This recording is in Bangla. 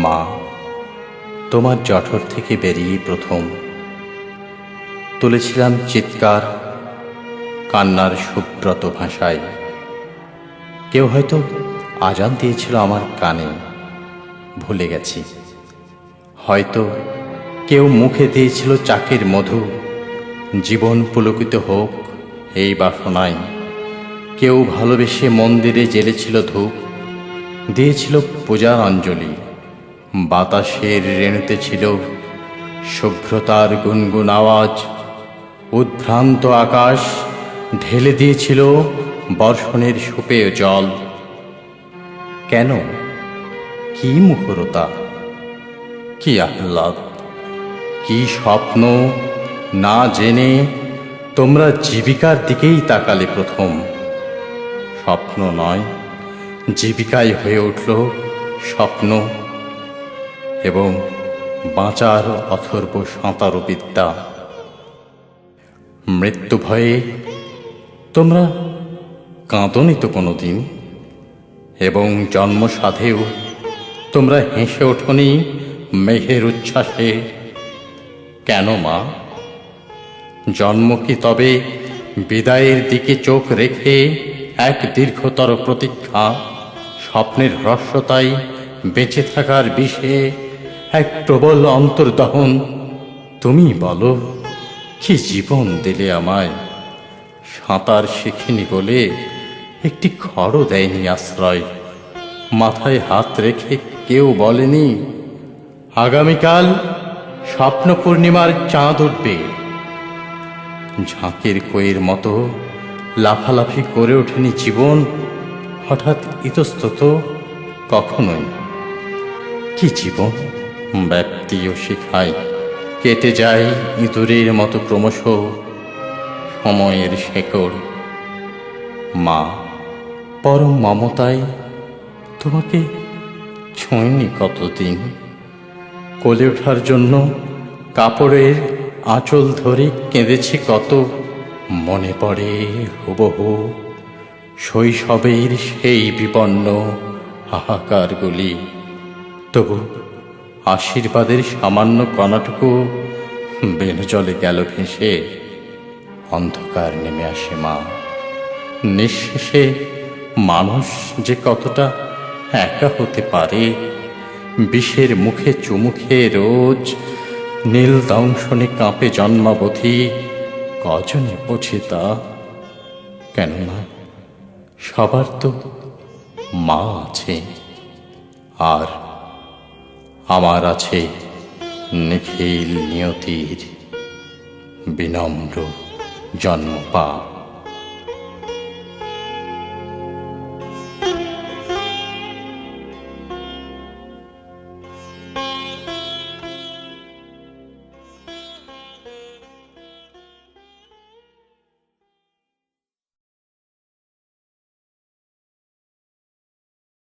মা, তোমার জঠর থেকে বেরিয়ে প্রথম তুলেছিলাম চিৎকার কান্নার সুব্রত ভাষায়। কেউ হয়তো আজান দিয়েছিল আমার কানে, ভুলে গেছি। হয়তো কেউ মুখে দিয়েছিল চাকের মধু, জীবন পুলকিত হোক এই বাসনায়। কেউ ভালোবেসে মন্দিরে জ্বেলেছিল ধূপ, দিয়েছিল পূজার অঞ্জলি। বাতাসের রেণুতে ছিল শুভ্রতার গুনগুন আওয়াজ। উদ্ভ্রান্ত আকাশ ঢেলে দিয়েছিল বর্ষণের সুপেয় জল। কেন? কি মুখরতা, কি আহ্লাদ, কি স্বপ্ন! না জেনে তোমরা জীবিকার দিকেই তাকালে প্রথম। স্বপ্ন নয়, জীবিকাই হয়ে উঠল স্বপ্ন, এবং বাঁচার অথর্ব সাঁতারু বিদ্যা। মৃত্যু ভয়ে তোমরা কাঁদনি তো কোনোদিন, এবং জন্ম সাধেও তোমরা হেসে ওঠনি মেঘের উচ্ছ্বাসে। কেন মা? জন্ম কি তবে বিদায়ের দিকে চোখ রেখে এক দীর্ঘতর প্রতীক্ষা? স্বপ্নের হ্রস্বতায় বেঁচে থাকার বিষে এক প্রবল অন্তর্দহন? তুমি বলো, কি জীবন দিলে আমায়! সাঁতার শিখিনি বলে একটি খড়ও দেয়নি আশ্রয়। মাথায় হাত রেখে কেউ বলেনি আগামীকাল স্বপ্ন পূর্ণিমার চাঁদ উঠবে। ঝাঁকের কইয়ের মতো লাফালাফি করে ওঠেনি জীবন হঠাৎ ইতস্তত কখনোই। কি জীবন ব্যাপ্তিও শিখায়, কেটে যায় ইঁদুরের মতো ক্রমশ সময়ের শেকড়। মা, পরম মমতায় তোমাকে ছোঁয়নি কতদিন। কোলে ওঠার জন্য কাপড়ের আঁচল ধরে কেঁদেছি কত। মনে পড়ে হুবহু শৈশবের সেই বিপন্ন হাহাকারগুলি। তবু আশীর্বাদের সামান্য কণাটুকু বেনু জলে গেল ভেসে। অন্ধকার নেমে আসে মা, নিঃশেষে মানুষ যে কতটা একা হতে পারে। বিষের মুখে চুমু খেয়ে রোজ নীল দংশনে কাঁপে জন্মাবধি। কজনে বোঝে তা? কেননা সবার তো মা আছে, আর আমার আছে নিখিল নিয়তির বিনম্র জন্মপাপ।